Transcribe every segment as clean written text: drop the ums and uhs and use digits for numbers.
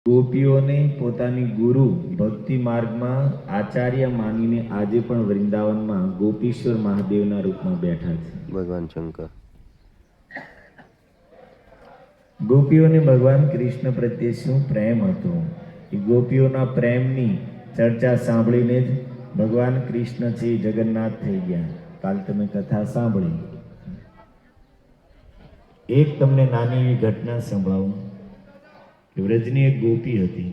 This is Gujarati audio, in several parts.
ગોપીઓને પોતાની ગુરુ ભક્તિ માર્ગમાં આચાર્ય માનીને આજે પણ વૃંદાવનમાં ગોપીશ્વર મહાદેવના રૂપમાં બેઠા છે. ભગવાન શંકર. ગોપીઓને ભગવાન કૃષ્ણ પ્રત્યે શું પ્રેમ હતો, એ ગોપીઓના પ્રેમની ચર્ચા સાંભળીને જ ભગવાન કૃષ્ણ છે જગન્નાથ થઈ ગયા. કાલ તમે કથા સાંભળી. એક તમને નાની એવી ઘટના સંભળાવું. વ્રજની એક ગોપી હતી.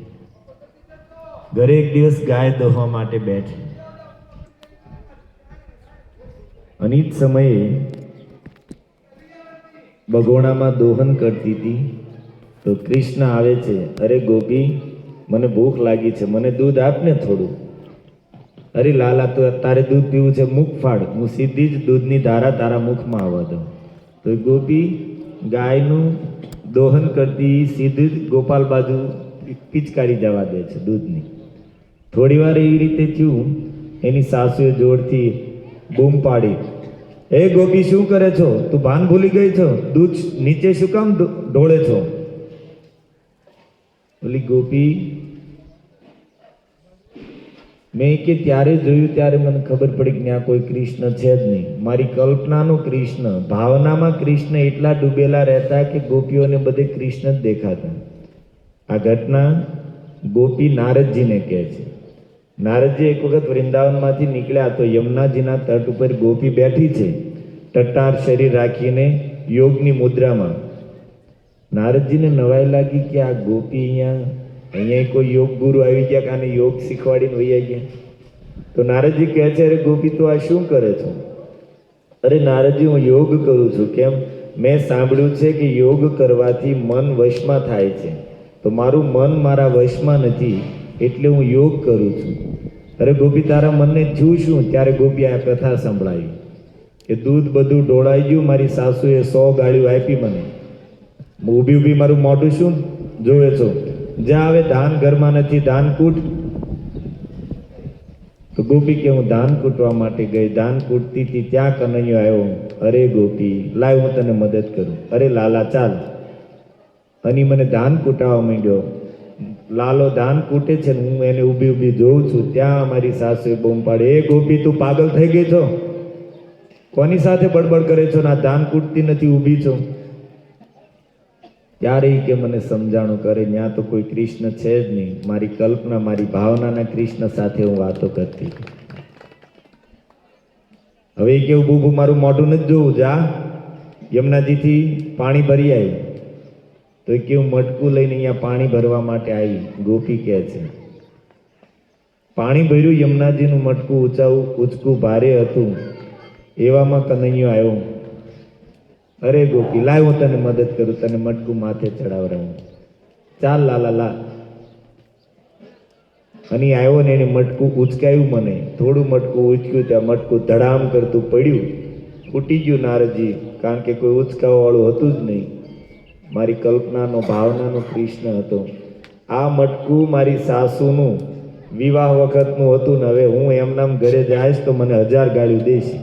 ઘરે એક દિવસ ગાય દોહવા માટે બેઠી. અને જ સમયે બગોણામાં દોહન કરતી હતી તો કૃષ્ણ આવે છે. અરે ગોપી, મને ભૂખ લાગી છે, મને દૂધ આપને થોડું. અરે લાલા, તો તારે દૂધ પીવું છે, મુખ ફાડ, હું સીધી જ દૂધની ધારા તારા મુખમાં આવવા દઉં. તો એ ગોપી ગાયનું દોહન કરતી સીધી જ ગોપાલ બાજુ પિચકારી જવા દે છે દૂધની. થોડી વાર એવી રીતે થયું. એની સાસુએ જોરથી બૂમ પાડી, એ ગોપી શું કરે છો? તું ભાન ભૂલી ગઈ છો? દૂધ નીચે શું કામ ઢોળે છો? ઓલી ગોપી, મેં કે ત્યારે જોયું ત્યારે મને ખબર પડી કે ત્યાં કોઈ કૃષ્ણ છે જ નહીં. મારી કલ્પનાનો કૃષ્ણ, ભાવનામાં કૃષ્ણ એટલા ડૂબેલા રહેતા કે ગોપીઓને બધે કૃષ્ણ જ દેખાતા. આ ઘટના ગોપી નારદજીને કહે છે. નારદજી એક વખત વૃંદાવનમાંથી નીકળ્યા તો યમુનાજીના તટ ઉપર ગોપી બેઠી છે, ટટ્ટાર શરીર રાખીને યોગની મુદ્રામાં. નારદજીને નવાઈ લાગી કે આ ગોપી અહીંયા કોઈ યોગ ગુરુ આવી ગયા કે આને યોગ શીખવાડીને વહી ગયા. તો નારદજી કહે છે, અરે ગોપી, તું આ શું કરે છો? અરે નારદજી, હું યોગ કરું છું. કેમ? મેં સાંભળ્યું છે કે યોગ કરવાથી મન વશમાં થાય છે, તો મારું મન મારા વશમાં નથી, એટલે હું યોગ કરું છું. અરે ગોપી, તારા મનને થયું શું? ત્યારે ગોપી આ કથા સંભળાવી કે દૂધ બધું ઢોળાઈ ગયું, મારી સાસુએ 100 ગાળીઓ આપી મને. ઊભી ઊભી મારું મોઢું શું જોવે છો? જ્યાં હવે ધાન ઘરમાં નથી, ધાન કૂટ. તો ગોપી કે હું ધાન કૂટવા માટે ગઈ, ધાન કૂટતી હતી ત્યાં કનૈયો આવ્યો. અરે ગોપી, લાવ હું તને મદદ કરું. અરે લાલા ચાલ. અને મને ધાન કૂટાવા માંડ્યો. લાલો ધાન કૂટે છે ને હું એને ઊભી ઊભી જોઉં છું. ત્યાં મારી સાસુએ બૂમ પાડે, એ ગોપી, તું પાગલ થઈ ગઈ છો? કોની સાથે બડબડ કરે છો? ના ધાન કૂટતી નથી, ઊભી છો. ત્યારે કે મને સમજાણું કરે, ત્યાં તો કોઈ કૃષ્ણ છે જ નહીં. મારી કલ્પના, મારી ભાવનાના કૃષ્ણ સાથે હું વાતો કરતી. હવે કેવું, બૂબુ મારું મોઢું નથી જોવું, જા યમુનાજીથી પાણી ભરી આવી. તો એ કેવું મટકું લઈને અહીંયા પાણી ભરવા માટે આવી. ગોપી કહે છે, પાણી ભર્યું, યમુનાજીનું મટકું ઊંચકું ભારે હતું. એવામાં કનૈયો આવ્યો. અરે ગોપી, લાવ હું તને મદદ કરું, તને મટકું માથે ચડાવરાવું. ચાલ લાલા લા. અને આવ્યો ને એને મટકું ઉચકાયું. મને થોડું મટકું ઉચક્યું, ત્યાં મટકું ધડામ કરતું પડ્યું, ફૂટી ગયું. નારદજી, કારણ કે કોઈ ઉચકાવા વાળું હતું જ નહીં. મારી કલ્પનાનો, ભાવનાનો કૃષ્ણ હતો. આ મટકું મારી સાસુનું વિવાહ વખતનું હતું ને હવે હું એમનામ ઘરે જઈશ તો મને 1000 ગાળ્યું દઈશ.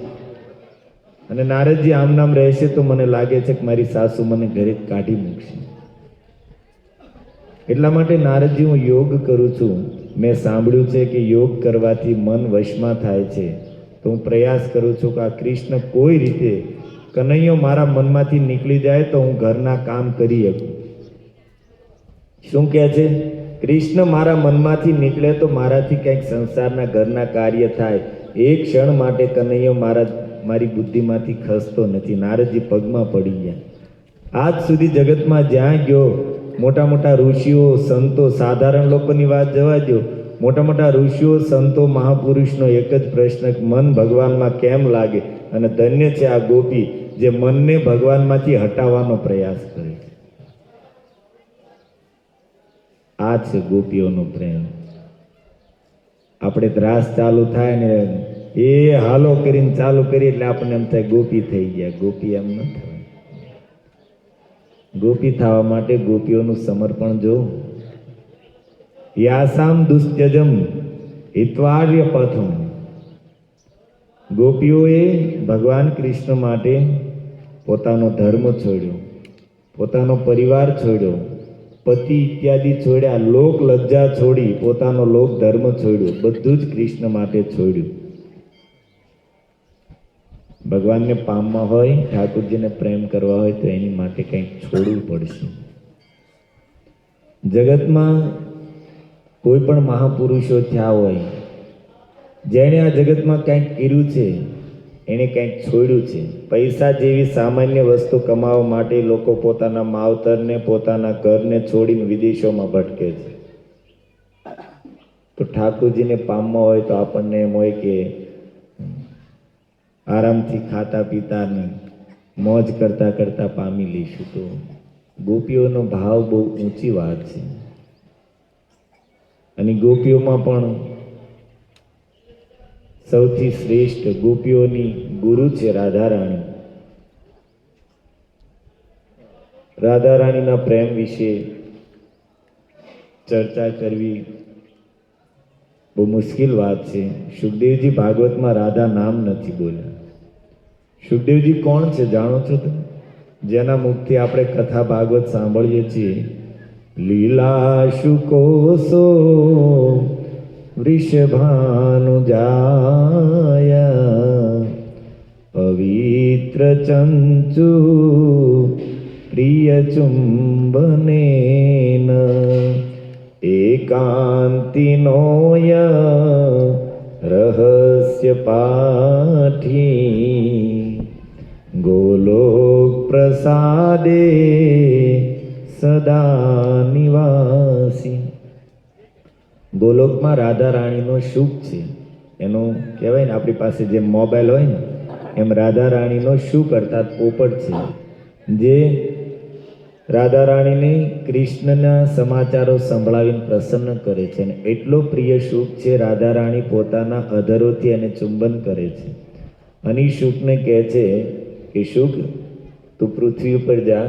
અને નારદજી આમ નામ રહેશે તો મને લાગે છે કે મારી સાસુ મને ઘરે કાઢી મૂકશે. એટલા માટે નારદજી, હું યોગ કરું છું. મેં સાંભળ્યું છે કે યોગ કરવાથી મન વશમાં થાય છે, તો હું પ્રયાસ કરું છું કે આ કૃષ્ણ કોઈ રીતે કનૈયો મારા મનમાંથી નીકળી જાય તો હું ઘરના કામ કરી શકું. શું કહે છે? કૃષ્ણ મારા મનમાંથી નીકળે તો મારાથી કંઈક સંસારના ઘરના કાર્ય થાય. એક ક્ષણ માટે કનૈયો મારી બુદ્ધિમાંથી ખસતો નથી. નારદજી પગમાં પડી ગયા. આજ સુધી જગતમાં જ્યાં ગયો, મોટા મોટા ઋષિઓ, સંતો, સાધારણ લોકોની વાત જવા દો, મોટા મોટા ઋષિઓ, સંતો, મહાપુરુષનો એક જ પ્રશ્ન, મન ભગવાનમાં કેમ લાગે? અને ધન્ય છે આ ગોપી જે મનને ભગવાનમાંથી હટાવવાનો પ્રયાસ કરે છે. આ છે ગોપીઓનો પ્રેમ. આપણે ત્રાસ ચાલુ થાય ને એ હાલો કરીને ચાલુ કરી એટલે આપણને એમ થાય ગોપી થઈ ગયા. ગોપી એમ ન થાય. ગોપી થવા માટે ગોપીઓનું સમર્પણ જો. યાસામ દુસ્ત્યજમ હિત્વાર્ય પથમ. ગોપીઓએ ભગવાન કૃષ્ણ માટે પોતાનો ધર્મ છોડ્યો, પોતાનો પરિવાર છોડ્યો, પતિ ઇત્યાદિ છોડ્યા, લોક લજ્જા છોડી, પોતાનો લોક ધર્મ છોડ્યો, બધું જ કૃષ્ણ માટે છોડ્યું. ભગવાનને પામવા હોય, ઠાકોરજીને પ્રેમ કરવા હોય તો એની માટે કંઈક છોડવું પડશે. જગતમાં કોઈ પણ મહાપુરુષો થયા હોય, જેણે આ જગતમાં કંઈક કર્યું છે, એણે કંઈક છોડ્યું છે. પૈસા જેવી સામાન્ય વસ્તુ કમાવા માટે લોકો પોતાના માવતરને, પોતાના ઘરને છોડીને વિદેશોમાં ભટકે છે. તો ઠાકોરજીને પામવા હોય તો આપણને એમ હોય કે આરામથી ખાતા પીતા ને મોજ કરતા કરતા પામી લઈશું. તો ગોપીઓનો ભાવ બહુ ઊંચી વાત છે. અને ગોપીઓમાં પણ સૌથી શ્રેષ્ઠ ગોપીઓની ગુરુ છે રાધા રાણી. રાધા રાણીના પ્રેમ વિશે ચર્ચા કરવી બહુ મુશ્કેલ વાત છે. સુખદેવજી ભાગવતમાં રાધા નામ નથી બોલ્યા. સુખદેવજી કોણ છે જાણો છો તમે? જેના મુખથી આપણે કથા ભાગવત સાંભળીએ છીએ. લીલા શુકોસો વૃષભાનુજાયા પવિત્ર ચંચુ પ્રિય ચુંબનેન એકાંતિનોય રહસ્ય પાઠી ગોલોક પ્રસાદે સદા નિવાસી. ગોલોકમાં રાધા રાણીનો સુખ છે. એનો કહેવાય ને, આપણી પાસે જેમ મોબાઈલ હોય ને એમ રાધા રાણીનો સુખ અર્થાત પોપટ છે, જે રાધા રાણીને કૃષ્ણના સમાચારો સંભળાવીને પ્રસન્ન કરે છે. અને એટલો પ્રિય સુખ છે, રાધા રાણી પોતાના અધરોથી એને ચુંબન કરે છે. અને સુખને કહે છે કે સુખ, તું પૃથ્વી ઉપર જા,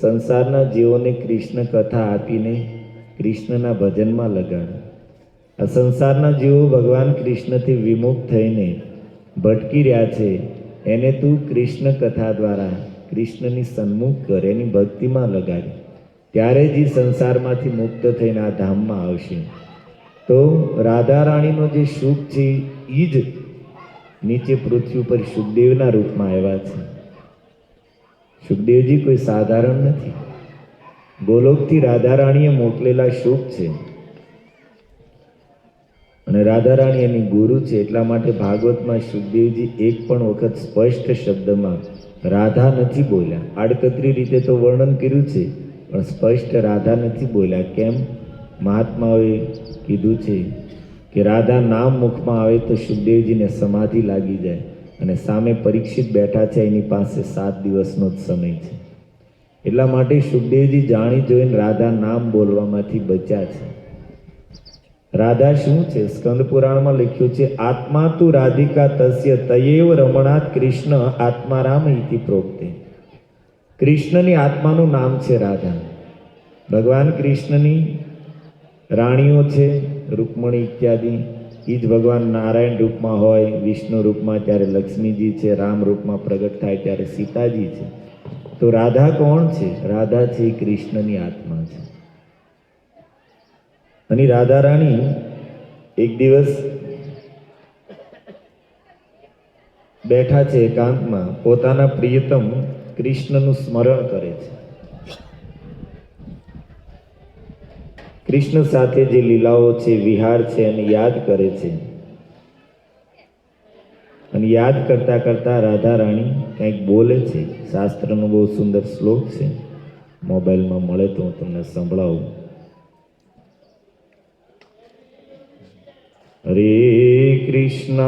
સંસારના જીવોને કૃષ્ણ કથા આપીને કૃષ્ણના ભજનમાં લગાડ. આ સંસારના જીવો ભગવાન કૃષ્ણથી વિમુખ થઈને ભટકી રહ્યા છે, એને તું કૃષ્ણ કથા દ્વારા કૃષ્ણની સન્મુખ કર, એની ભક્તિમાં લગાડ. ત્યારે જ સંસારમાંથી મુક્ત થઈને આ ધામમાં આવશે. તો રાધા રાણીનો જે સુખ છે એ જ નીચે પૃથ્વી ઉપર સુખદેવના રૂપમાં આવ્યા છે. સુખદેવજી કોઈ સાધારણ નથી. ગોલોકથી રાધા રાણીએ મોકલેલા સુખ છે. અને રાધા રાણી એની ગુરુ છે. એટલા માટે ભાગવતમાં સુખદેવજી એક પણ વખત સ્પષ્ટ શબ્દમાં રાધા નથી બોલ્યા. આડકતરી રીતે તો વર્ણન કર્યું છે, પણ સ્પષ્ટ રાધા નથી બોલ્યા. કેમ? મહાત્માઓએ કીધું છે કે રાધા નામ મુખમાં આવે તો સુખદેવજીને સમાધિ લાગી જાય. અને સામે પરીક્ષિત બેઠા છે, એની પાસે 7 દિવસનો જ સમય છે. એટલા માટે સુખદેવજી જાણી જોઈને રાધા નામ બોલવામાંથી બચ્યા છે. રાધા શું છે? સ્કંદ પુરાણમાં લખ્યું છે, આત્મા તુ રાધિકા તસ્ય તયેવ રમણાત કૃષ્ણ આત્મારામ ઇતિ પ્રોક્તે. કૃષ્ણની આત્માનું નામ છે રાધા. ભગવાન કૃષ્ણની રાણીઓ છે રૂકમણી ઇત્યાદિ. એ જ ભગવાન નારાયણ રૂપમાં હોય, વિષ્ણુ રૂપમાં ત્યારે લક્ષ્મીજી છે, રામ રૂપમાં પ્રગટ થાય ત્યારે સીતાજી છે. તો રાધા કોણ છે? રાધા છે એ કૃષ્ણની આત્મા છે. અને રાધા રાણી એક દિવસ બેઠા છે એકાંતમાં, પોતાના પ્રિયતમ કૃષ્ણનું સ્મરણ કરે છે. કૃષ્ણ સાથે જે લીલાઓ છે, વિહાર છે, એને યાદ કરે છે. અને યાદ કરતા કરતા રાધા રાણી કંઈક બોલે છે. શાસ્ત્રનો બહુ સુંદર શ્લોક છે, મોબાઈલમાં મળે તો હું તમને સંભળાવું. હરે કૃષ્ણ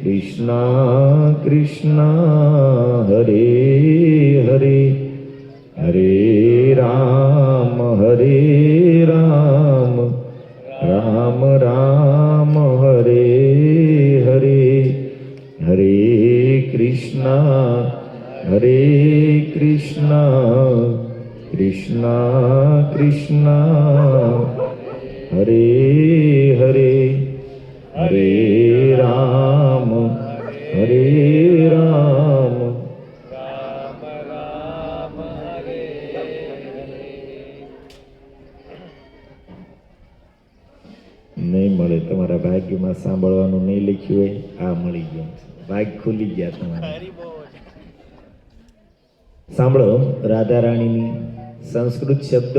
કૃષ્ણ કૃષ્ણ હરે હરે, હરે રામ રામ રામ હરે હરે, હરે કૃષ્ણ કૃષ્ણ કૃષ્ણ હરે હરે, હરે રામ રામ નહીં મળે. તમારા ભાગ્યમાં સાંભળવાનું નહીં લખ્યું હોય, આ મળી ગયું. ભાગ ખુલી ગયા તમારા. સાંભળો, રાધા રાણીની સંસ્કૃત શબ્દ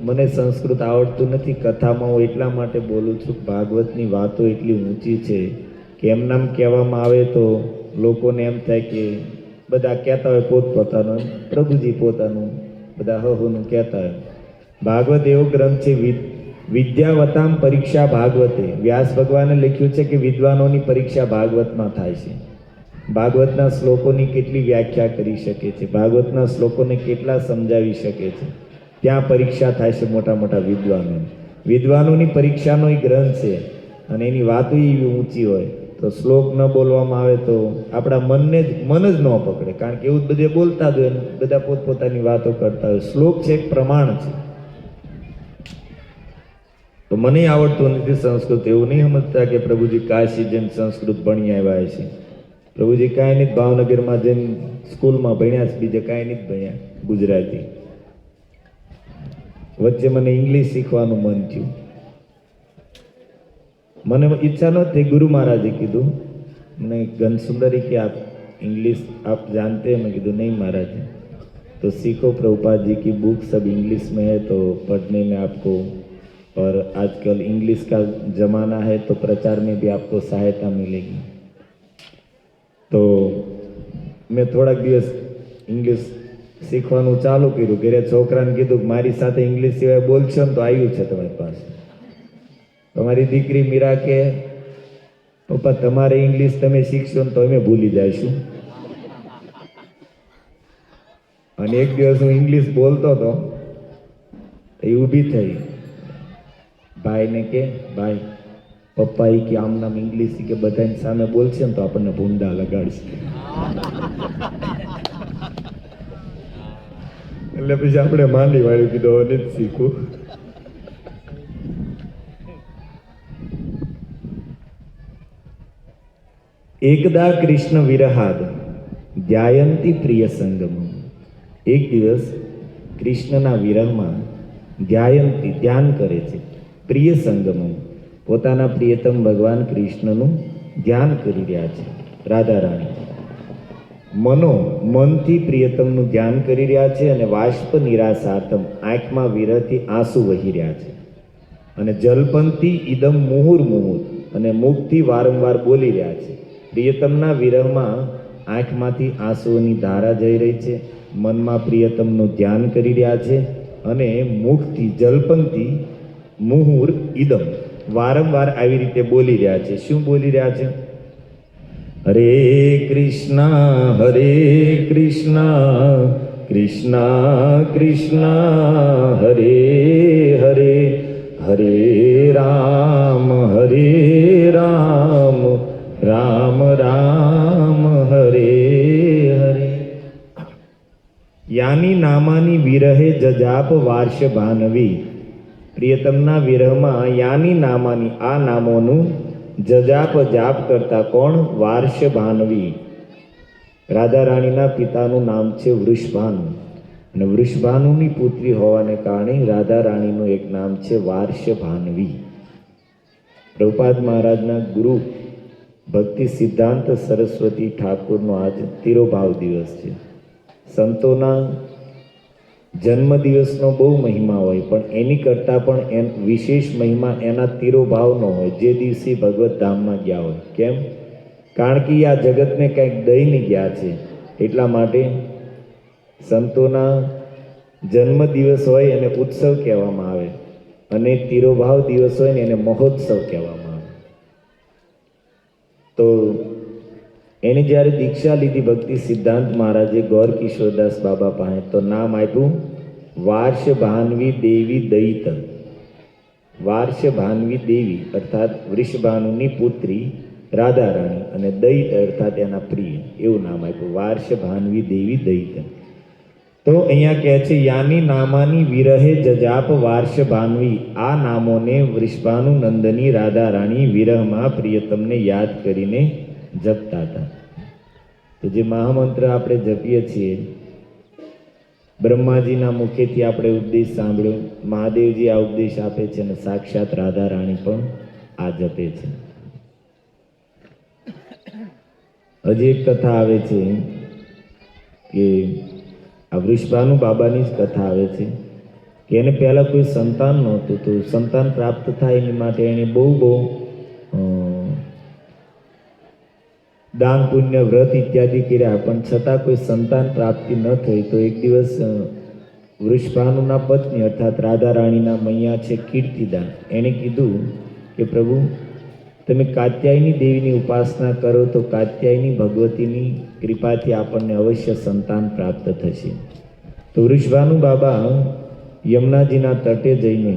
મને સંસ્કૃત આવડતું નથી. કથામાં હું એટલા માટે બોલું છું, ભાગવતની વાતો એટલી ઊંચી છે કે એમનામ કહેવામાં આવે તો લોકોને એમ થાય કે બધા કહેતા હોય પોતપોતાનું, પ્રભુજી પોતાનું, બધા હહોનું કહેતા હોય. ભાગવત એવો ગ્રંથ છે, વિદ્યાવતામ પરીક્ષા ભાગવતે. વ્યાસ ભગવાને લખ્યું છે કે વિદ્વાનોની પરીક્ષા ભાગવતમાં થાય છે. ભાગવતના શ્લોકોની કેટલી વ્યાખ્યા કરી શકે છે, ભાગવતના શ્લોકોને કેટલા સમજાવી શકે છે, ત્યાં પરીક્ષા થાય છે મોટા મોટા વિદ્વાનોની પરીક્ષાનો એ ગ્રંથ છે. અને એની વાતો એવી ઊંચી હોય તો શ્લોક ન બોલવામાં આવે તો આપણા મન જ ન પકડે. કારણ કે એવું બધે બોલતા જ હોય, બધા પોતપોતાની વાતો કરતા હોય. શ્લોક છે એક પ્રમાણ છે. તો મને આવડતું નથી સંસ્કૃત. એવું નહીં સમજતા કે પ્રભુજી કાશી જઈને સંસ્કૃત ભણી આવ્યા છે. પ્રભુજી કાંઈ નહીં, ભાવનગરમાં જઈને સ્કૂલમાં ભણ્યા છે, બીજે કાંઈ નહીં ભણ્યા, ગુજરાતી. વચ્ચે મને ઇંગ્લિશ શીખવાનું મન થયું. મને ઈચ્છા નહોતી. ગુરુ મહારાજે કીધું મને, घनसुंदरी कि आप इंग्लिश आप जानते हैं? मैं कीधु नहीं महाराज. तो सीखो, प्रभुपाद जी की बुक सब इंग्लिश में है तो पढ़ने में आपको, और आजकल इंग्लिश का ज़माना है तो प्रचार में भी आपको सहायता मिलेगी. तो मैं થોડાક દિવસ ઇંગ્લિશ શીખવાનું ચાલુ કર્યું. ઘરે છોકરાને કીધું કે મારી સાથે ઇંગ્લિશ સિવાય બોલશો ને તો આવ્યું છે તમારી પાસે. તમારી દીકરી મીરા કે પપ્પા તમારે ઇંગ્લિશ તમે શીખશો ને તો અમે ભૂલી જઈશું. અને એક દિવસ હું ઇંગ્લિશ બોલતો હતો, એ ઊભી થઈ, ભાઈને કે ભાઈ પપ્પા એ કે આમ નામ ઇંગ્લિશ કે બધાની સામે બોલશે ને તો આપણને ભૂંડા લગાડશે. એટલે પછી આપણે માંડી વાળ્યું, કીધું હવે નથી શીખવું. એકદા કૃષ્ણ વિરહાદ ધ્યાયંતી પ્રિય સંગમ. એક દિવસ કૃષ્ણના વિરહમાં ધ્યાયંતી ધ્યાન કરે છે, પ્રિય સંગમ પોતાના પ્રિયતમ ભગવાન કૃષ્ણનું ધ્યાન કરી રહ્યા છે. રાધા રાણી મનથી પ્રિયતમનું ધ્યાન કરી રહ્યા છે અને વાષ્પ નિરાશાતમ આંખમાં વિરહથી આંસુ વહી રહ્યા છે. અને જલપંથી ઇદમ મુહુર્મુહુર અને મુખથી વારંવાર બોલી રહ્યા છે. પ્રિયતમના વિરહમાં આંખમાંથી આંસુઓની ધારા જઈ રહી છે, મનમાં પ્રિયતમનું ધ્યાન કરી રહ્યા છે અને મુખથી જલપંથી મુહુર ઇદમ વારંવાર આવી રીતે બોલી રહ્યા છે. શું બોલી રહ્યા છે? હરે કૃષ્ણ કૃષ્ણ કૃષ્ણ હરે હરે, હરે રામ રામ રામ હરે હરે. યાની નામાની વિરહે જજાપ વાર્ષ ભાનવી. પ્રિયતમના વિરહમાં યાની નામાની આ નામોનું જજાપ જાપ કરતા કોણ? વાર્ષ ભાનવી. રાધા રાણીના પિતાનું નામ છે વૃષભાનુ અને વૃષભાનુની પુત્રી હોવાને કારણે રાધા રાણીનું એક નામ છે વાર્ષ ભાનવી. પ્રભુપાદ મહારાજના ગુરુ ભક્તિ સિદ્ધાંત સરસ્વતી ઠાકુરનો આજ તિરોભાવ દિવસ છે. સંતોના જન્મદિવસનો બહુ મહિમા હોય, પણ એની કરતાં પણ વિશેષ મહિમા એના તિરોભાવનો હોય, જે દિવસે ભગવત ધામમાં ગયા હોય. કેમ? કારણ કે આ જગતને કંઈક દઈને ગયા છે. એટલા માટે સંતોના જન્મદિવસ હોય એને ઉત્સવ કહેવામાં આવે અને તિરોભાવ દિવસ હોય ને એને મહોત્સવ કહેવામાં આવે. તો એની જ્યારે દીક્ષા લીધી ભક્તિ સિદ્ધાંત મહારાજે ગૌર કિશોરદાસ બાબા પાસે, તો નામ આપ્યું વાર્ષ ભાનવી દેવી દયિત. વાર્ષ ભાનવી દેવી અર્થાત વૃષભાનુની પુત્રી રાધા રાણી અને દયિત અર્થાત એના પ્રિય, એવું નામ આપ્યું વાર્ષ ભાનવી દેવી દયિત. તો અહીંયા કહે છે યાની નામાની વિરહે જજાપ વાર્ષ ભાનવી. આ નામોને વૃષભાનુ નંદની રાધા રાણી વિરહમાં પ્રિયતમને યાદ કરીને જપતા હતા. તો જે મહામંત્ર આપણે જપીએ છીએ, બ્રહ્માજીના મુખેથી આપણે ઉપદેશ સાંભળ્યો, મહાદેવજી આ ઉપદેશ આપે છે અને સાક્ષાત રાધા રાણી પણ આ જપે છે. હજી એક કથા આવે છે કે આ વૃષભાનુ બાબાની જ કથા આવે છે કે એને પહેલાં કોઈ સંતાન નહોતું, તો સંતાન પ્રાપ્ત થાય એની માટે એણે બહુ દાન પુણ્ય વ્રત ઇત્યાદિ કર્યા, પણ છતાં કોઈ સંતાન પ્રાપ્તિ ન થઈ. તો એક દિવસ વૃષભાનુના પત્ની અર્થાત રાધા રાણીના મૈયા છે કીર્તિદા, એણે કીધું કે પ્રભુ તમે કાત્યાયની દેવીની ઉપાસના કરો તો કાત્યાયની ભગવતીની કૃપાથી આપણને અવશ્ય સંતાન પ્રાપ્ત થશે. તો વૃષભાનુ બાબા યમુનાજીના તટે જઈને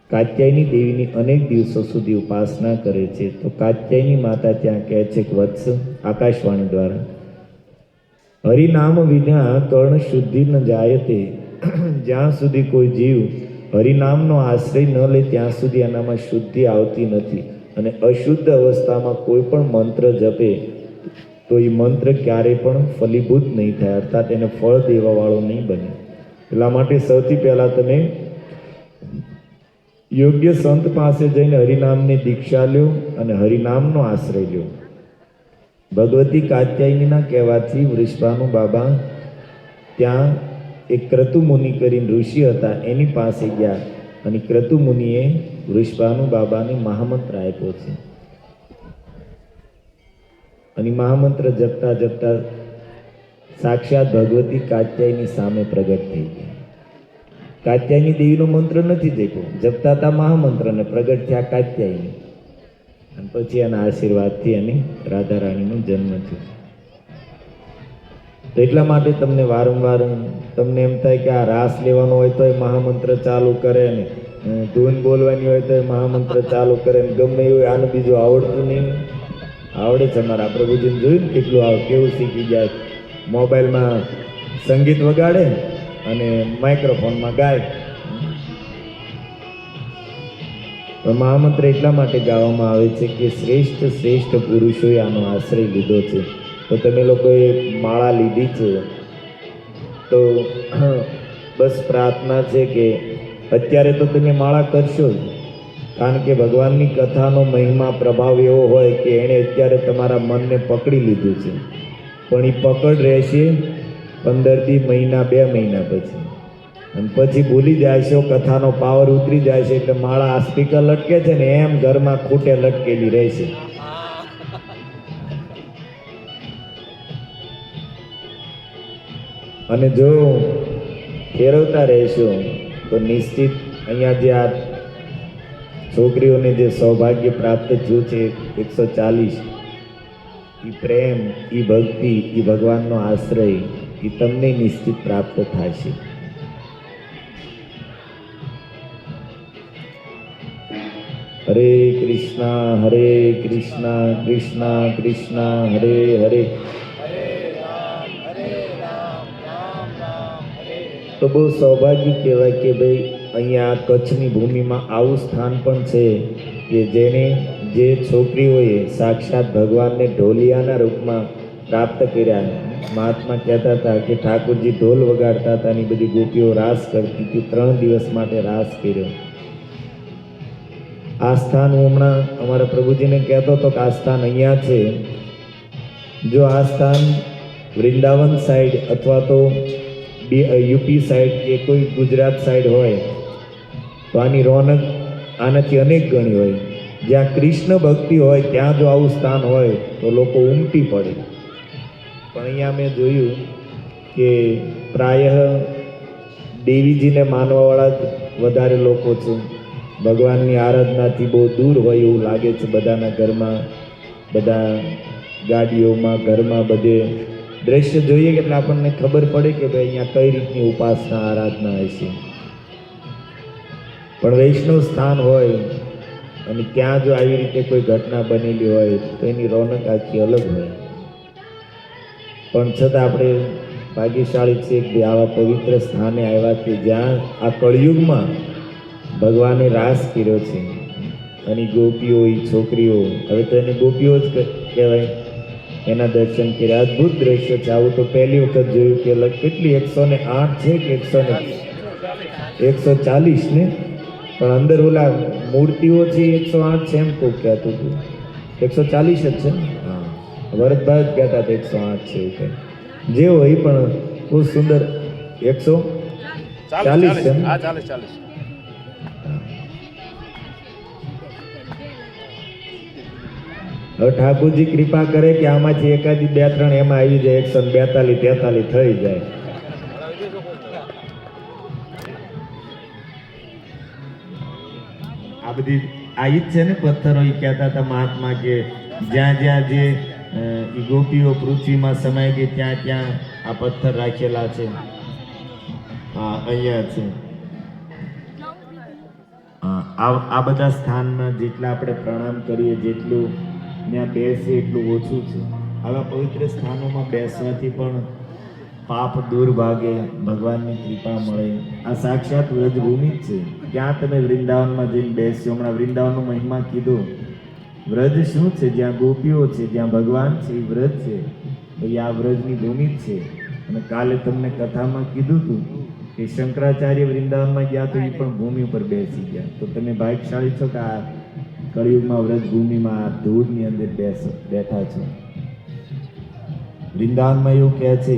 કાત્યાયની દેવીની અનેક દિવસો સુધી ઉપાસના કરે છે. તો કાત્યાયની માતા ત્યાં કહે છે કે વત્સ, આકાશવાણી દ્વારા, હરિનામ વિના કર્ણ શુદ્ધિ ન જાયતે. જ્યાં સુધી કોઈ જીવ હરિનામનો આશ્રય ન લે ત્યાં સુધી એનામાં શુદ્ધિ આવતી નથી. અને અશુદ્ધ અવસ્થામાં કોઈ પણ મંત્ર જપે તો એ મંત્ર ક્યારેય પણ ફલીભૂત નહીં થાય, અર્થાત એને ફળ દેવાવાળો નહીં બને. એટલા માટે સૌથી પહેલાં તમે યોગ્ય સંત પાસે જઈને હરિનામની દીક્ષા લ્યો અને હરિનામનો આશ્રય લ્યો. ભગવતી કાત્યાયનીના કહેવાથી વૃષભાનુ બાબા ત્યાં એક ક્રતુમુનિ કરીને ઋષિ હતા, એની પાસે ગયા અને ક્રતુમુનિએ વૃષભાનુ બાબાને મહામંત્ર આપ્યો છે. અને મહામંત્ર જપતા જપતા સાક્ષાત ભગવતી કાત્યાયની સામે પ્રગટ થઈ ગયા. કાત્યાયની દેવીનો મંત્ર નથી જપ્યો, જપતા હતા મહામંત્રને, પ્રગટ થયા કાત્યાયની, અને પછી એના આશીર્વાદથી એની રાધા રાણીનો જન્મ થયો. તો એટલા માટે તમને વારંવાર તમને એમ થાય કે આ રાસ લેવાનો હોય તો એ મહામંત્ર ચાલુ કરે, ને ધૂન બોલવાની હોય તો એ મહામંત્ર ચાલુ કરે, ને ગમે એવું આનું બીજું આવડતું નહીં. આવડે છે, અમારા પ્રભુજીને જોયું ને કેટલું કેવું શીખી જાય. મોબાઈલમાં સંગીત વગાડે અને માઇક્રોફોનમાં ગાય. પણ મહામંત્ર એટલા માટે ગાવામાં આવે છે કે શ્રેષ્ઠ શ્રેષ્ઠ પુરુષોએ આનો આશ્રય લીધો છે. તો તમે લોકોએ માળા લીધી છે તો બસ પ્રાર્થના છે કે અત્યારે તો તમે માળા કરશો જ, કારણ કે ભગવાનની કથાનો મહિમા પ્રભાવ એવો હોય કે એણે અત્યારે તમારા મનને પકડી લીધું છે. પણ એ પકડ રહેશે 15 મહિના 2 મહિના પછી, અને પછી ભૂલી જાય છે, કથાનો પાવર ઉતરી જાય છે. એટલે માળા આ સ્પીકર લટકે છે ને એમ ઘરમાં ખૂટે લટકેલી રહેશે. અને જો ફેરવતા રહેશો તો નિશ્ચિત અહીંયા જે આ છોકરીઓને જે સૌભાગ્ય પ્રાપ્ત થયું છે 140, એ પ્રેમ, એ ભક્તિ, એ ભગવાનનો આશ્રય, એ તમને નિશ્ચિત પ્રાપ્ત થશે. હરે કૃષ્ણ કૃષ્ણ કૃષ્ણ હરે હરે. તો બહુ સૌભાગ્ય કહેવાય કે ભાઈ અહીંયા કચ્છની ભૂમિમાં આવું સ્થાન પણ છે કે જે છોકરીઓએ સાક્ષાત ભગવાનને ઢોલિયાના રૂપમાં પ્રાપ્ત કર્યા. મહાત્મા કહેતા હતા કે ઠાકોરજી ઢોલ વગાડતા હતા અને બધી ગોપીઓ રાસ કરતી હતી. 3 દિવસ માટે રાસ કર્યો. આ સ્થાન હું હમણાં અમારા પ્રભુજીને કહેતો હતો કે આ સ્થાન અહીંયા છે. જો આ સ્થાન વૃંદાવન સાઈડ અથવા તો યુપી સાઈડ કે કોઈ ગુજરાત સાઈડ હોય તો આની રોનક આનાથી અનેક ગણી હોય. જ્યાં કૃષ્ણ ભક્તિ હોય ત્યાં જો આવું સ્થાન હોય તો લોકો ઉમટી પડે. પણ અહીંયા મેં જોયું કે પ્રાય દેવીજીને માનવાવાળા જ વધારે લોકો છે. ભગવાનની આરાધનાથી બહુ દૂર હોય એવું લાગે છે. બધાના ઘરમાં, બધા ગાડીઓમાં, ઘરમાં બધે દ્રશ્ય જોઈએ એટલે આપણને ખબર પડે કે ભાઈ અહીંયા કઈ રીતની ઉપાસના આરાધના હશે. પણ વૈષ્ણવ સ્થાન હોય અને ત્યાં જો આવી રીતે કોઈ ઘટના બનેલી હોય તો એની રોનક આખી અલગ હોય. પણ છતાં આપણે ભાગ્યશાળી છીએ કે આવા પવિત્ર સ્થાને આવ્યા કે જ્યાં આ કળિયુગમાં ભગવાને રાસ કર્યો છે. અને ગોપીઓ, એ છોકરીઓ, હવે તો એને ગોપીઓ જ કહેવાય, એના દર્શન કર્યા. અદ્ભુત દ્રશ્ય છે. આવું તો પહેલી વખત જોયું કે કેટલી 108 છે કે 140 ને પણ અંદર ઓલા મૂર્તિઓ છે 108 છે એમ કોઈ કહેતું હતું. 140 જ છે ને? હા, ભરતભાઈ જ કહેતા હતા 108 છે એવું કંઈ. જે હોય પણ બહુ સુંદર. 140 છે. હા, 40. હવે ઠાકોરજી કૃપા કરે કે આમાંથી એકાદી 2-3 એમાં આવી જાય, 142 43 થઈ જાય. આ બધી આ ઈ જ છે ને પથ્થરો. એ કહેતા હતા મહાત્મા કે જ્યાં જ્યાં જે ગોપીઓ પૃથ્વીમાં સમાઈ ગઈ ત્યાં ત્યાં આ પથ્થર રાખેલા છે. હા, અહીંયા છે. આ બધા સ્થાનમાં જેટલા આપણે પ્રણામ કરીએ, જેટલું ત્યાં બેસીએ એટલું ઓછું છે. આવા પવિત્ર સ્થાનોમાં બેસવાથી પણ પાપ દૂર ભાગે, ભગવાનની કૃપા મળે. આ સાક્ષાત વ્રજભૂમિ જ છે. ક્યાં તમે વૃંદાવનમાં જઈને બેસ્યો? હમણાં વૃંદાવનનો મહિમા કીધો. વ્રજ શું છે? જ્યાં ગોપીઓ છે, જ્યાં ભગવાન છે, એ વ્રજ છે. તો એ આ વ્રજની ભૂમિ જ છે. અને કાલે તમને કથામાં કીધું હતું કે શંકરાચાર્ય વૃંદાવનમાં ગયા તો એ પણ ભૂમિ ઉપર બેસી ગયા. તો તમે ભાગ્યશાળી છો કે આ કળિયુગમાં વ્રજભૂમિમાં આ ધૂળની અંદર બેઠા છો. વૃંદાવનમાં એવું કહે છે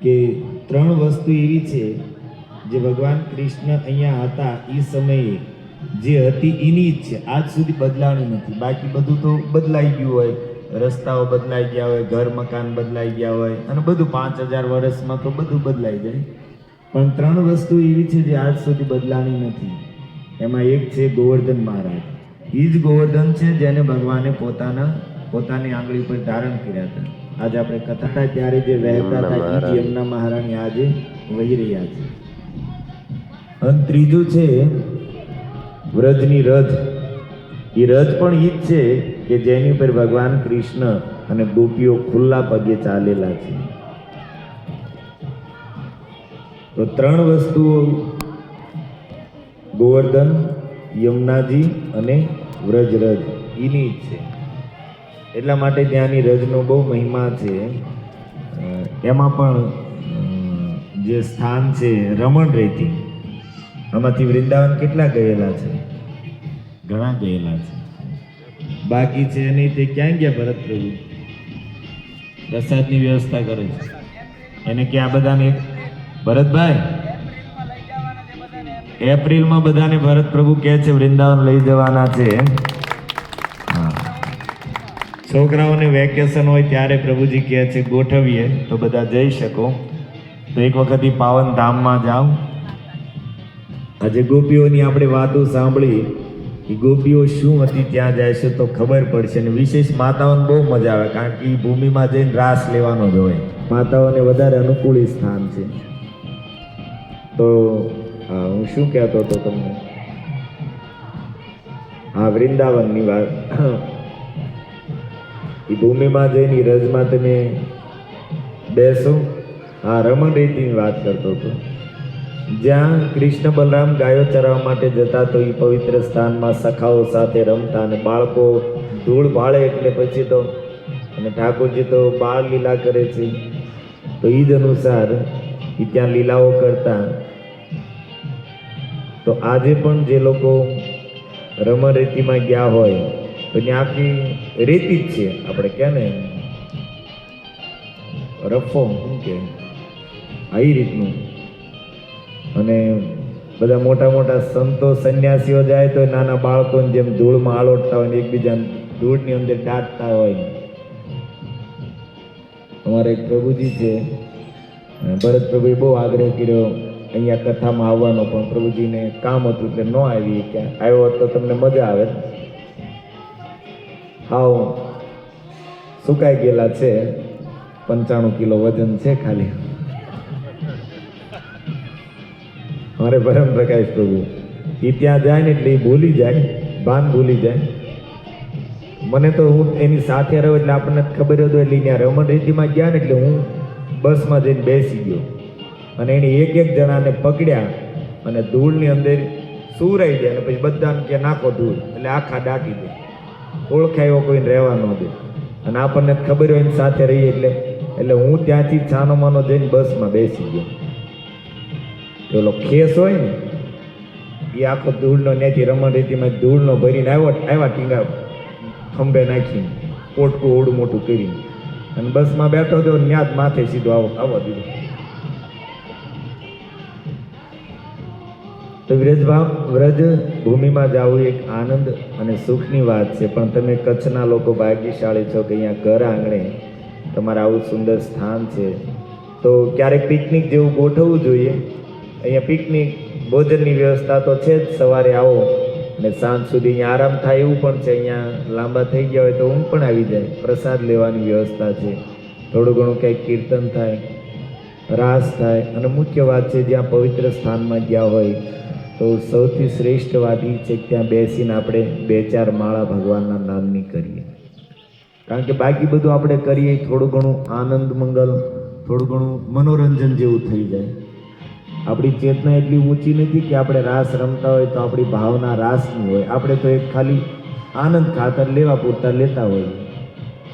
કે 3 વસ્તુ એવી છે જે ભગવાન કૃષ્ણ અહીંયા હતા એ સમયે જે હતી એની જ છે, આજ સુધી બદલાણી નથી. બાકી બધું તો બદલાઈ ગયું હોય, રસ્તાઓ બદલાઈ ગયા હોય, ઘર મકાન બદલાઈ ગયા હોય, અને બધું 5000 વર્ષમાં તો બધું બદલાઈ જાય. પણ 3 વસ્તુ એવી છે જે આજ સુધી બદલાણી નથી. એમાં એક છે ગોવર્ધન મહારાજ. એ જ ગોવર્ધન છે જેને ભગવાને પોતાની આંગળી પર ધારણ કર્યા હતા. આજે આપણે કથા થાય ત્યારે જે વહેતા હતા એ જ યમુના મહારાણી આજે વહી રહ્યા છે. અને ત્રીજું છે વ્રજની રથ. એ રથ પણ ઈ જ છે કે જેની ઉપર ભગવાન કૃષ્ણ અને ગોપીઓ ખુલ્લા પગે ચાલેલા છે. તો 3 વસ્તુઓ ગોવર્ધન, યમુનાજી અને વ્રજ એની જ છે. એટલા માટે ત્યાંની રજનો બહુ મહિમા છે. એમાં પણ જે સ્થાન છે રમણ રેતી, આમાંથી વૃંદાવન કેટલા ગયેલા છે? ઘણા ગયેલા છે. બાકી છે નહીં તે ક્યાં ગયા ભરત પ્રભુ? પ્રસાદની વ્યવસ્થા કરે છે. એને કે આ બધાને ભરતભાઈ એપ્રિલમાં બધાને ભરત પ્રભુ કહે છે વૃંદાવન લઈ જવાના છે. છોકરાઓને વેકેશન હોય ત્યારે પ્રભુજી કહે છે ગોઠવીએ તો બધા જઈ શકો. તો એક વખત પાવન ધામમાં જાઓ. આજે ગોપીઓની આપણે વાતો સાંભળી કે ગોપીઓ શું હતી ત્યાં જાય છે તો ખબર પડશે. અને વિશેષ માતાઓને બહુ મજા આવે, કારણ કે એ ભૂમિમાં જઈને રાસ લેવાનો જ હોય. માતાઓને વધારે અનુકૂળ સ્થાન છે. તો હા, હું શું કહેતો હતો તમને? હા, વૃંદાવનની વાત. એ ભૂમિમાં જઈને રજમાં તમે બેસો. હા, રમણ રીતિની વાત કરતો હતો. જ્યાં કૃષ્ણ બલરામ ગાયો ચરાવવા માટે જતા તો એ પવિત્ર સ્થાનમાં સખાઓ સાથે રમતા. અને બાળકો ધૂળ ભાળે એટલે પછી તો, અને ઠાકોરજી તો બાળ લીલા કરે છે, તો એ જ અનુસાર એ ત્યાં લીલાઓ કરતા. તો આજે પણ જે લોકો રમણ રેતીમાં ગયા હોય તો ત્યાં આખી રેતી જ છે. આપણે કહે ને રફો, શું કે આ રીતનું. અને બધા મોટા મોટા સંતો સંન્યાસીઓ જાય તો નાના બાળકોને જેમ ધૂળમાં આળોટતા હોય ને એકબીજા ધૂળની અંદર દાટતા હોય. અમારા એક પ્રભુજી છે, ભરત પ્રભુએ બહુ આગ્રહ કર્યો અહીંયા કથામાં આવવાનો, પણ પ્રભુજીને કામ હતું એટલે ન આવી. કે આવ્યો હોત તો તમને મજા આવે. હાવ સુકાઈ ગયેલા છે, 95 કિલો વજન છે ખાલી. મારે પરમ પ્રકાશ પ્રભુ એ ત્યાં જાય ને એટલે એ ભૂલી જાય, ભાન ભૂલી જાય. મને તો હું એની સાથે રહ્યો એટલે આપણને ખબર હતું. એટલે ત્યાં રમણ રીતિમાં ગયા ને એટલે હું બસમાં જઈને બેસી ગયો. અને એને એક જણાને પકડ્યા અને ધૂળની અંદર સુરાઈ જાય. અને પછી બધાને કે નાખો ધૂળ, એટલે આખા દાટી દે. ઓળખાય એવો કોઈને રહેવા ન દે. અને આપણને ખબર હોય એની સાથે રહીએ એટલે હું ત્યાંથી છાનો માનો જઈને બસમાં બેસી ગયો. પેલો ખેસ હોય ને એ આખો ધૂળનો ત્યાંથી રમણ રીતિમાં ધૂળનો ભરીને આવ્યા ટીંગા ખંભે નાખીને પોટકું ઓડું મોટું કરીને અને બસમાં બેઠો હતો ત્યાં જ માથે સીધો આવવા દીધો. તો વ્રજ ભૂમિમાં જવું એક આનંદ અને સુખની વાત છે, પણ તમે કચ્છના લોકો ભાગ્યશાળી છો કે અહીંયા ઘર આંગણે તમારે આવું સુંદર સ્થાન છે. તો ક્યારેક પિકનિક જેવું ગોઠવવું જોઈએ. અહીંયા પિકનિક ભોજનની વ્યવસ્થા તો છે જ, સવારે આવો અને સાંજ સુધી અહીંયા આરામ થાય એવું પણ છે. અહીંયા લાંબા થઈ ગયા હોય તો ઊંઘ પણ આવી જાય. પ્રસાદ લેવાની વ્યવસ્થા છે, થોડું ઘણું કંઈક કીર્તન થાય, રાસ થાય. અને મુખ્ય વાત છે, જ્યાં પવિત્ર સ્થાનમાં ગયા હોય તો સૌથી શ્રેષ્ઠ વાત એ છે કે ત્યાં બેસીને આપણે 2-4 માળા ભગવાનના નામની કરીએ. કારણ કે બાકી બધું આપણે કરીએ થોડું ઘણું આનંદ મંગલ, થોડું ઘણું મનોરંજન જેવું થઈ જાય. આપણી ચેતના એટલી ઊંચી નથી કે આપણે રાસ રમતા હોય તો આપણી ભાવના રાસની હોય. આપણે તો એક ખાલી આનંદ ખાતર લેવા પૂરતા લેતા હોઈએ.